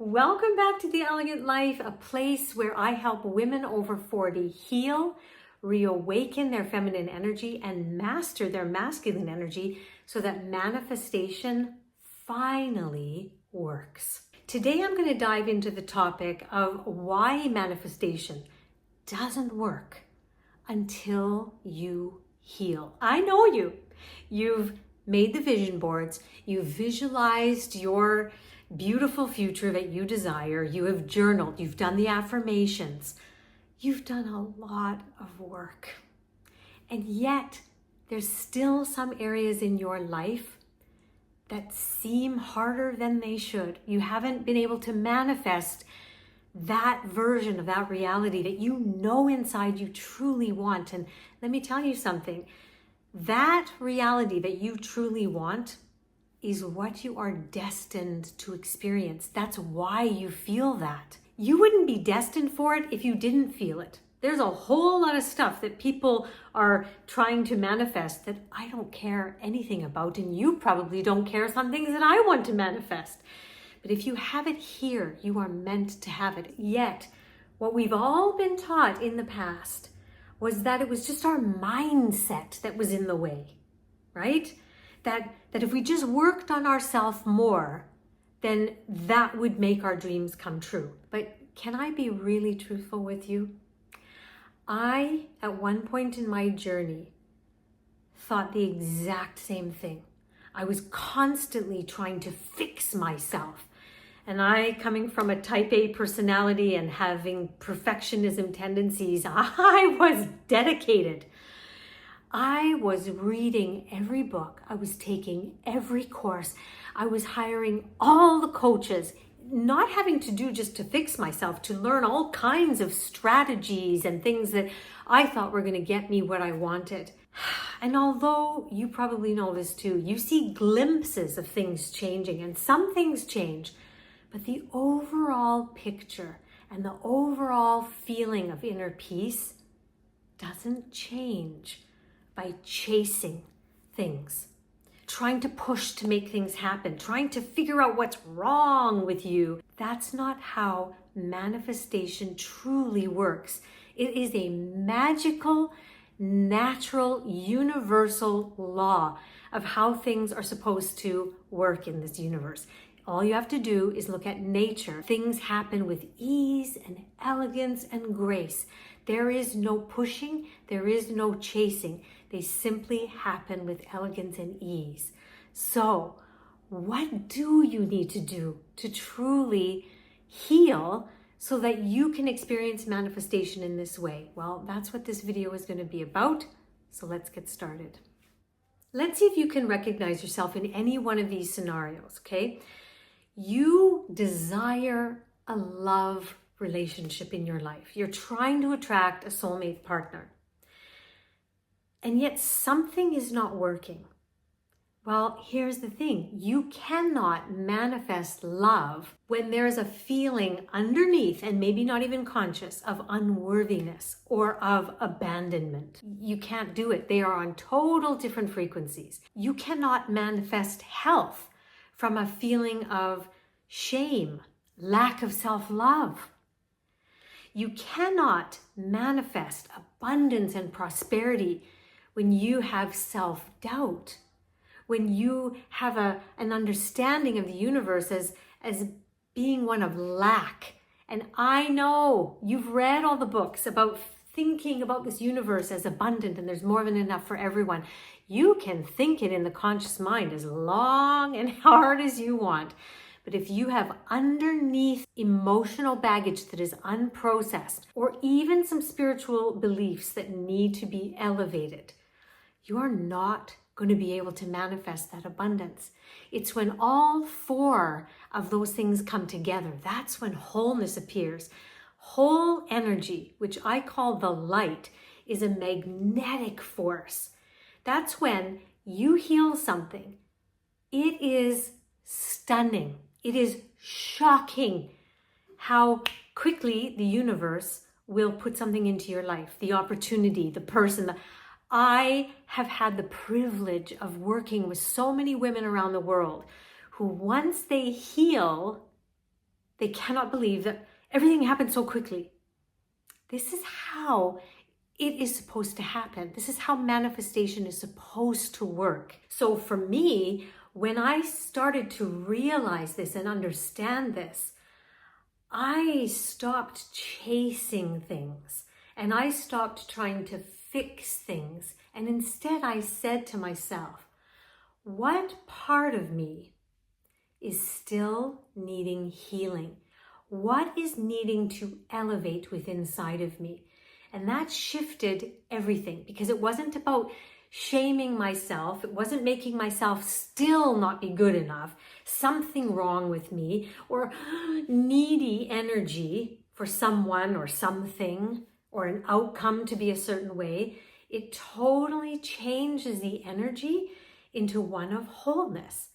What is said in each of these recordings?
Welcome back to The Elegant Life, a place where I help women over 40 heal, reawaken their feminine energy, and master their masculine energy so that manifestation finally works. Today, I'm going to dive into the topic of why manifestation doesn't work until you heal. I know you. You've made the vision boards. You've visualized your beautiful future that you desire. You have journaled. You've done the affirmations. You've done a lot of work. And yet, there's still some areas in your life that seem harder than they should. You haven't been able to manifest that version of that reality that you know inside you truly want. And let me tell you something. That reality that you truly want is what you are destined to experience. That's why you feel that. You wouldn't be destined for it if you didn't feel it. There's a whole lot of stuff that people are trying to manifest that I don't care anything about, and you probably don't care some things that I want to manifest. But if you have it here, you are meant to have it. Yet, what we've all been taught in the past was that it was just our mindset that was in the way, right? That if we just worked on ourselves more, then that would make our dreams come true. But can I be really truthful with you? I, at one point in my journey, thought the exact same thing. I was constantly trying to fix myself. And I, coming from a type A personality and having perfectionism tendencies, I was dedicated. I was reading every book. I was taking every course. I was hiring all the coaches, not having to do just to fix myself, to learn all kinds of strategies and things that I thought were going to get me what I wanted. And although you probably know this too, you see glimpses of things changing, and some things change, but the overall picture and the overall feeling of inner peace doesn't change by chasing things, trying to push to make things happen, trying to figure out what's wrong with you. That's not how manifestation truly works. It is a magical, natural, universal law of how things are supposed to work in this universe. All you have to do is look at nature. Things happen with ease and elegance and grace. There is no pushing, there is no chasing. They simply happen with elegance and ease. So, what do you need to do to truly heal so that you can experience manifestation in this way? Well, that's what this video is going to be about. So let's get started. Let's see if you can recognize yourself in any one of these scenarios, okay? You desire a love relationship in your life. You're trying to attract a soulmate partner. And yet something is not working. Well, here's the thing. You cannot manifest love when there's a feeling underneath, and maybe not even conscious, of unworthiness or of abandonment. You can't do it. They are on total different frequencies. You cannot manifest health from a feeling of shame, lack of self-love. You cannot manifest abundance and prosperity when you have self-doubt, when you have an understanding of the universe as being one of lack. And I know you've read all the books about thinking about this universe as abundant and there's more than enough for everyone. You can think it in the conscious mind as long and hard as you want. But if you have underneath emotional baggage that is unprocessed, or even some spiritual beliefs that need to be elevated, you are not going to be able to manifest that abundance. It's when all four of those things come together, that's when wholeness appears. Whole energy, which I call the light, is a magnetic force. That's when you heal something. It is stunning. It is shocking how quickly the universe will put something into your life, the opportunity, the person. I have had the privilege of working with so many women around the world who, once they heal, They cannot believe that everything happened so quickly. This is how it is supposed to happen. This is how manifestation is supposed to work. So for me, when I started to realize this and understand this, I stopped chasing things and I stopped trying to fix things. And instead I said to myself, what part of me is still needing healing? What is needing to elevate within inside of me? And that shifted everything, because it wasn't about shaming myself. It wasn't making myself still not be good enough, something wrong with me, or needy energy for someone or something or an outcome to be a certain way. It totally changes the energy into one of wholeness.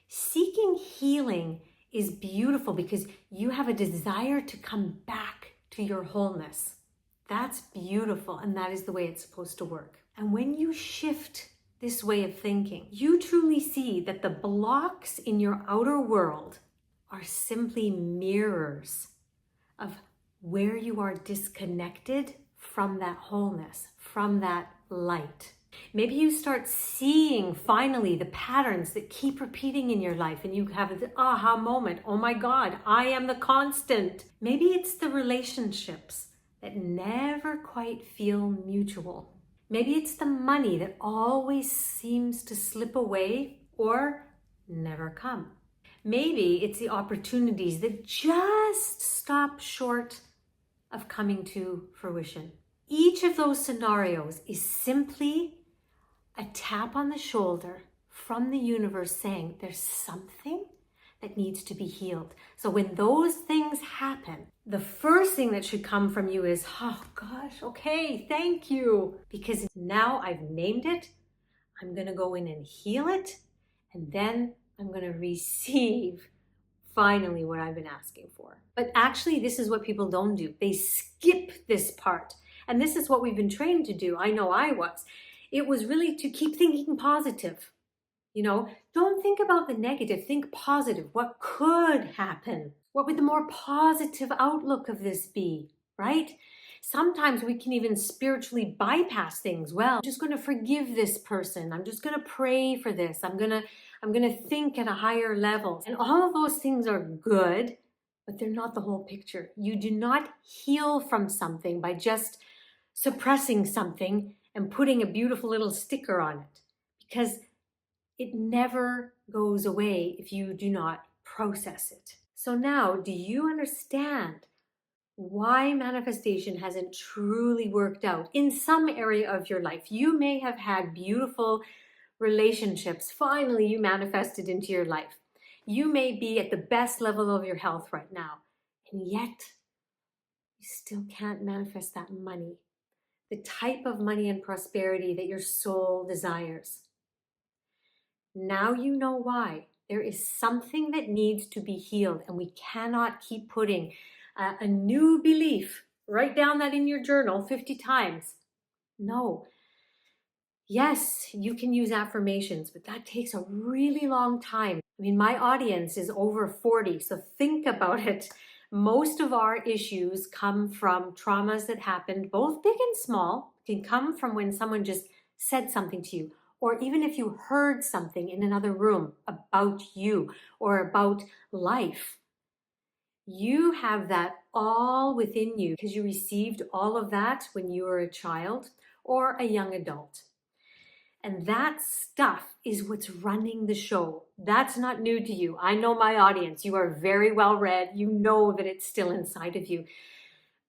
Seeking healing is beautiful because you have a desire to come back to your wholeness. That's beautiful, and that is the way it's supposed to work. And when you shift this way of thinking, you truly see that the blocks in your outer world are simply mirrors of where you are disconnected from that wholeness, from that light. Maybe you start seeing finally the patterns that keep repeating in your life and you have an aha moment. Oh my God, I am the constant. Maybe it's the relationships that never quite feel mutual. Maybe it's the money that always seems to slip away or never come. Maybe it's the opportunities that just stop short of coming to fruition. Each of those scenarios is simply a tap on the shoulder from the universe saying there's something that needs to be healed. So when those things happen, the first thing that should come from you is, oh gosh, okay, thank you. Because now I've named it, I'm going to go in and heal it, and then I'm going to receive finally what I've been asking for. But actually, this is what people don't do. They skip this part. And this is what we've been trained to do. I know I was. It was really to keep thinking positive. You know, don't think about the negative, think positive. What could happen? What would the more positive outlook of this be, right? Sometimes we can even spiritually bypass things. Well, I'm just going to forgive this person. I'm just going to pray for this. I'm going to think at a higher level. And all of those things are good, but they're not the whole picture. You do not heal from something by just suppressing something and putting a beautiful little sticker on it, because it never goes away if you do not process it. So now, do you understand why manifestation hasn't truly worked out in some area of your life? You may have had beautiful relationships. Finally, you manifested into your life. You may be at the best level of your health right now, and yet you still can't manifest that money, the type of money and prosperity that your soul desires. Now you know why. There is something that needs to be healed, and we cannot keep putting a new belief. Write down that in your journal 50 times. No. Yes, you can use affirmations, but that takes a really long time. I mean, my audience is over 40, so think about it. Most of our issues come from traumas that happened, both big and small. It can come from when someone just said something to you, or even if you heard something in another room about you or about life. You have that all within you because you received all of that when you were a child or a young adult. And that stuff is what's running the show. That's not new to you. I know my audience. You are very well read. You know that it's still inside of you.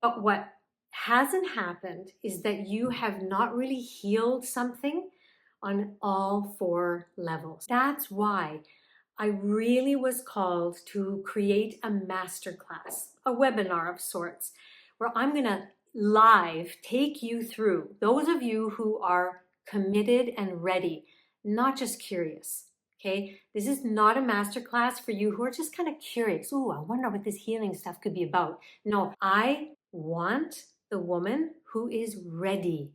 But what hasn't happened is that you have not really healed something on all 4 levels. That's why I really was called to create a masterclass, a webinar of sorts, where I'm going to live take you through, those of you who are committed and ready, not just curious. Okay, this is not a masterclass for you who are just kind of curious. Oh, I wonder what this healing stuff could be about. No, I want the woman who is ready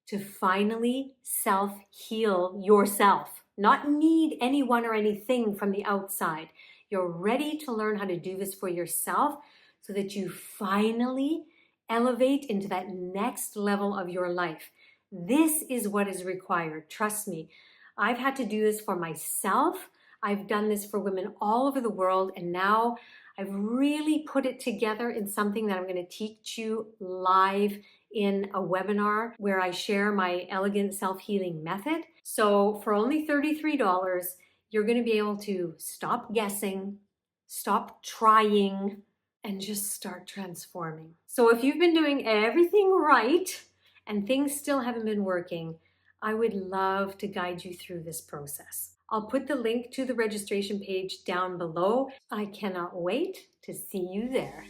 to finally self-heal yourself, not need anyone or anything from the outside. You're ready to learn how to do this for yourself so that you finally elevate into that next level of your life. This is what is required. Trust me. I've had to do this for myself. I've done this for women all over the world, and now I've really put it together in something that I'm going to teach you live in a webinar where I share my elegant self-healing method. So for only $33, you're going to be able to stop guessing, stop trying, and just start transforming. So if you've been doing everything right and things still haven't been working, I would love to guide you through this process. I'll put the link to the registration page down below. I cannot wait to see you there.